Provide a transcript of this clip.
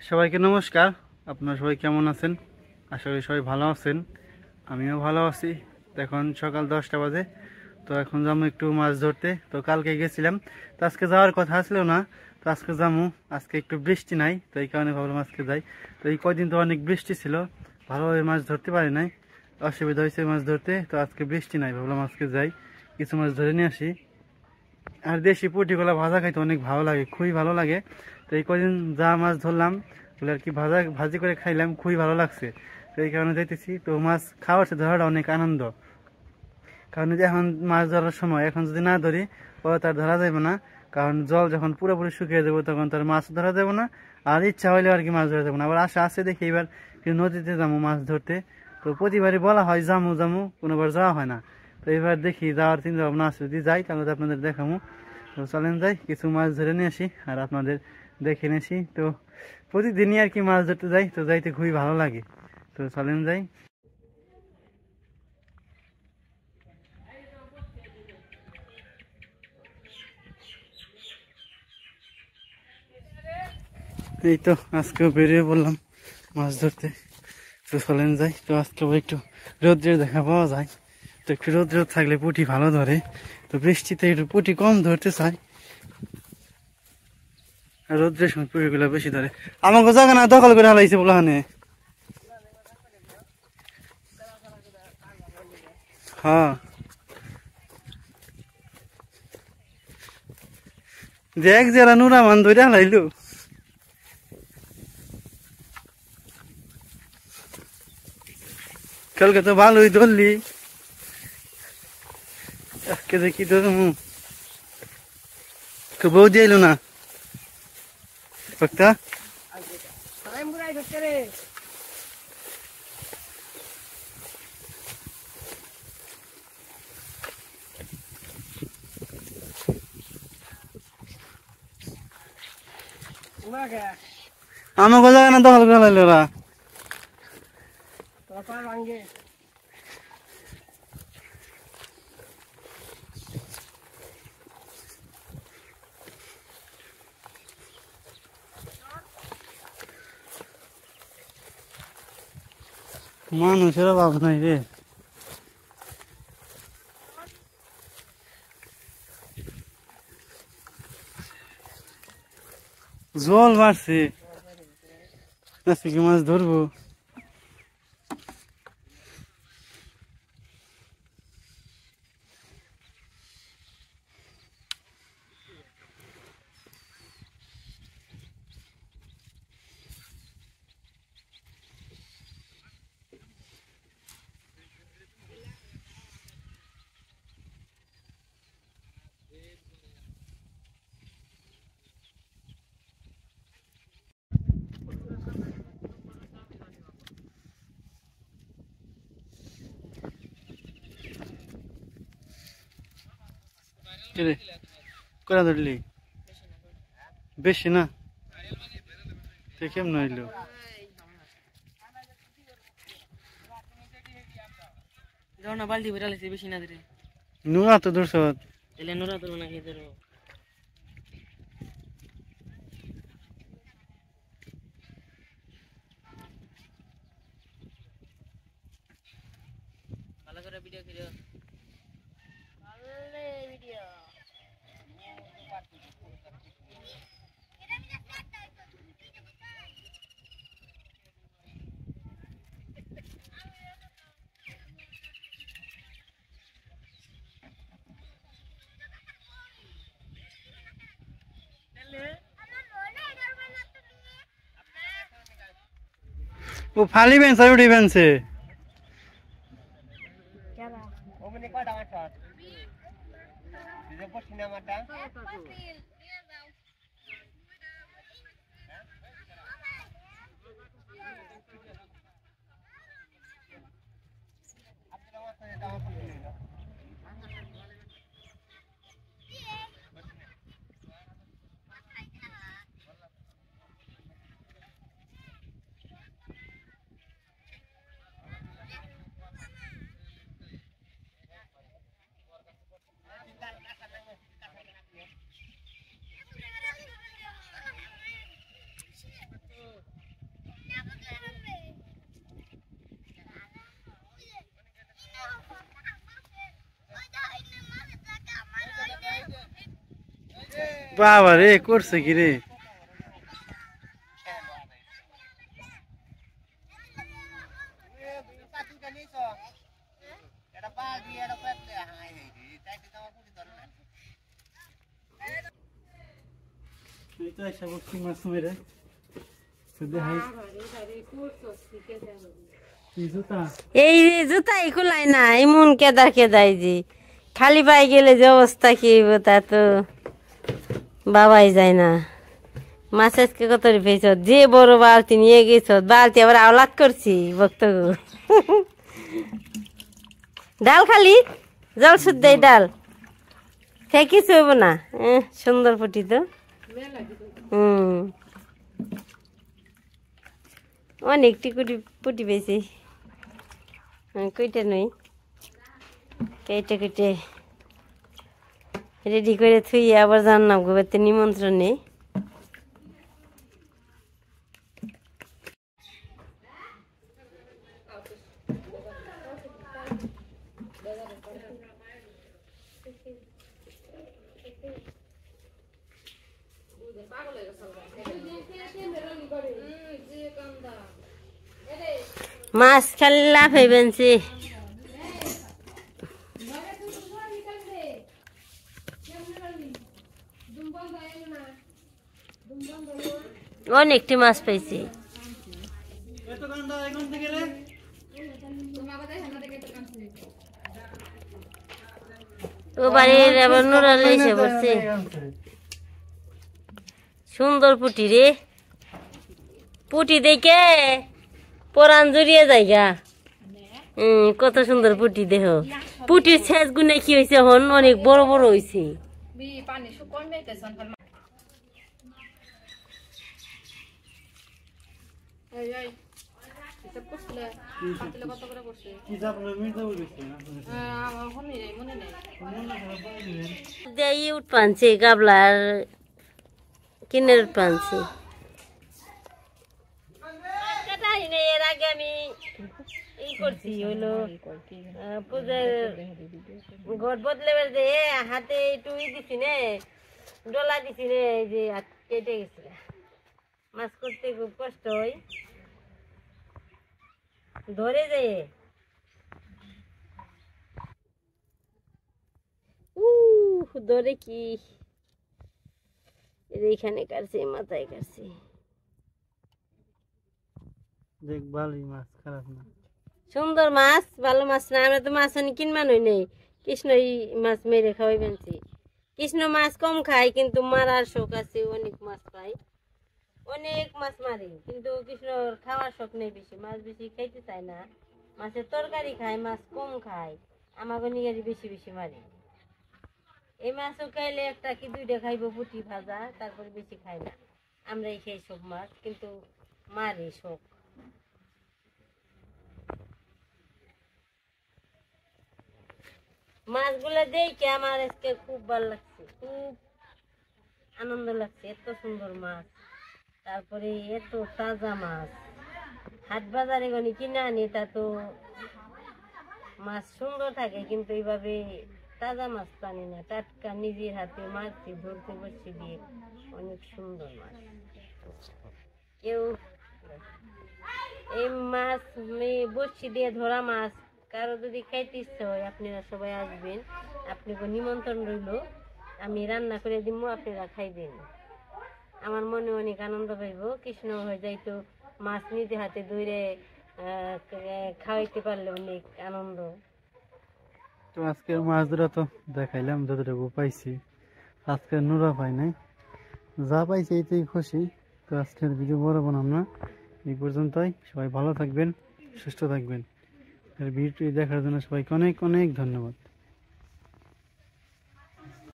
সবাইকে নমস্কার। আপনারা সবাই কেমন আছেন? আশা করি সবাই ভালো আছেন। আমিও ভালো আছি। তো এখন সকাল 10টা বাজে। তো এখন যাবো একটু মাছ ধরতে। তো কালকে গেছিলাম, তো আজকে যাওয়ার কথা ছিল না। তো আজকে যাবো। আজকে একটু বৃষ্টি নাই, তো এই কারণে ভাবলাম আজকে যাই। তো এই কয়দিন তো অনেক বৃষ্টি ছিল, ভালোভাবে মাছ ধরতে পারি নাই, অসুবিধা হয়েছে মাছ ধরতে। তো আজকে বৃষ্টি নাই, ভাবলাম আজকে যাই, কিছু মাছ ধরে নিয়ে আসি। আর দেশি পুঁটিগুলো ভাজা খাইতে অনেক ভালো লাগে, খুবই ভালো লাগে। তো এই কদিন যা মাছ ধরলাম ওগুলো আর কি ভাজি করে খাইলাম, খুবই ভালো লাগছে। তো এই কারণে যাইতেছি। তো মাছ খাওয়ার সাথে ধরাটা অনেক আনন্দ, কারণ যে এখন মাছ ধরার সময়, এখন যদি না ধরি ও তার ধরা যাবে না। কারণ জল যখন পুরোপুরি শুকিয়ে যাবো তখন তার মাছ ধরা যাবে না। আর ইচ্ছা হইলে আর কি মাছ ধরা যাবে না। আবার আশা আছে দেখি এবার নদীতে যাবো মাছ ধরতে। তো প্রতিবারই বলা হয় জামু জামু, কোনোবার যাওয়া হয় না। তো এবার দেখি যাওয়ার চিন্তা ভাবনা আছে, যদি যাই তাহলে তো আপনাদের দেখাবো। তো চলেন যাই, কিছু মাছ ধরে নিয়ে আসি আর আপনাদের দেখে নিয়েছি। তো প্রতিদিনই আর কি মাছ ধরতে যাই, তো যাইতে খুবই ভালো লাগে। তো চলেন যাই। এই তো আজকেও বেরিয়ে পড়লাম মাছ ধরতে। তো চলেন যাই। তো আজকে একটু রোদ্রের দেখা পাওয়া যায়, তো একটু রোদ্র থাকলে পুঁটি ভালো ধরে। তো বৃষ্টিতে একটু পুঁটি কম ধরতে চাই, আর রোদ্রের সময় পুঁটিগুলো বেশি ধরে। আমাকে জায়গা না দখল করে হালাইছে বলাহানে। হ্যাঁ, দেখ যারা নুরা মান ধরে হালাইলো। কালকে তো ভালোই ধরলি, আজকে দেখি তো বউ দিয়েলো না একটা। আমাকে জায়গা না দখল করে হালাইলো ওরা। মানুষের অভাব নাই রে। জল বাড়ছে, আজকে কি মাছ ধরবো। রে করা ধরলি বেশি না, তো কেমন হইলো? বালতি ভরে লাগছে বেশি না ধরে নুরা তো ধরছ। এলে নোরা ধরবো না খেয়ে ধরবো। ভালো করে ভিডিও করে ও ফালি বেঞ্চ উঠি বেঞ্চে। বাবা রে করছে কি রে? মাছ মেরে এই জুতাই খোলাই না এমন কেদার কেদাই যে খালি পায়ে গেলে যে অবস্থা কি হইব তা তো বাবাই যায় না। মাছ আজকে কত পেয়েছ? যে বড় বালতি নিয়ে গেছ, বালতি আবার আওলাদ করছি বক্ত ডাল খালি জল শুদ্ধ ডাল খেয়ে কিছু হইব না। সুন্দর ফুটি তো অনেক টিকুটি পুটি পেয়েছি। কইটা নই কেটে কেটে রেডি করে থুইয়ে আবার জানলাম গোবেতে নিমন্ত্রণ নেই। মাছ খালি লাভ হইবেনছি অনেকটি মাছ পাইছি। ও বাড়ির আবার নুরালে এসে পড়ছে। সুন্দর পুটি রে, পুটি দেখে পরান জড়িয়ে যায়গা। কত সুন্দর পুটি দেহ। পুটির শেষ গুনে কি হয়েছে হন অনেক বড় বড় হয়েছে। উঠ পানছি গাবলার কিনের উঠ পানছি। এর আগে আমি এই করছি হইলো পূজার ঘর বদলে যে হাতে একটু দিছি নে ডলা দিছি নে এই যে হাত কেটে গেছিল। মাছ করতে খুব কষ্ট হয়, ধরে যায় ধরে কি এইখানে কাটছে মাথায় কাটছে। সুন্দর মাছ ভালো মাছ না, আমরা তো মাছ কিনবা নই নেই। কৃষ্ণ মাছ মেরে খাওয়াইবেনছি। কৃষ্ণ মাছ কম খায় কিন্তু মারার শখ আছে, অনেক মাছ পাই, অনেক মাছ মারি কিন্তু কৃষ্ণর খাওয়ার শখ নেই বেশি, মাছ বেশি খাইতে চায় না। মাছের তরকারি খায়, মাছ কম খায়, আমাকে নিয়ে বেশি বেশি মারি। এই মাছও খাইলে একটা কি দুইটা খাইব পুঁটি ভাজা, তারপরে বেশি খাই না। আমরাই খাই সব মাছ কিন্তু মারি শখ। মাছগুলো দেখে আমার আজকে খুব ভালো লাগছে, খুব আনন্দ লাগছে। এত সুন্দর মাছ, তারপরে এত তাজা মাছ। হাট বাজারে গনি কিনে আনি তা তো মাছ সুন্দর থাকে কিন্তু এইভাবে তাজা মাছ পানি না, টাটকা নিজের হাতে মারছি ধরতে বসছি দিয়ে। অনেক সুন্দর মাছ। কেউ এই মাছ বসছি দিয়ে ধরা মাছ কারো যদি খাইতে ইচ্ছে হয় আপনারা সবাই আসবেন, আপনাকে নিমন্ত্রণ রইল। আমি রান্না করে দিব, আপনারা খাইবেন। আমার মনে অনেক আনন্দ পাইব। কৃষ্ণ হয়ে যাইতো মাছ নিজে হাতে ধরে খাওয়াইতে পারলে অনেক আনন্দ। তো আজকের মাছ ধরা তো দেখাইলাম যতটুকু পাইছি। আজকে নুরা পাই নাই, যা পাইছি এইটাই খুশি। তো আজকের ভিডিও বড় বানাম না, এই পর্যন্তই। সবাই ভালো থাকবেন, সুস্থ থাকবেন। ভিডিওটি দেখার জন্য সবাইকে অনেক অনেক ধন্যবাদ।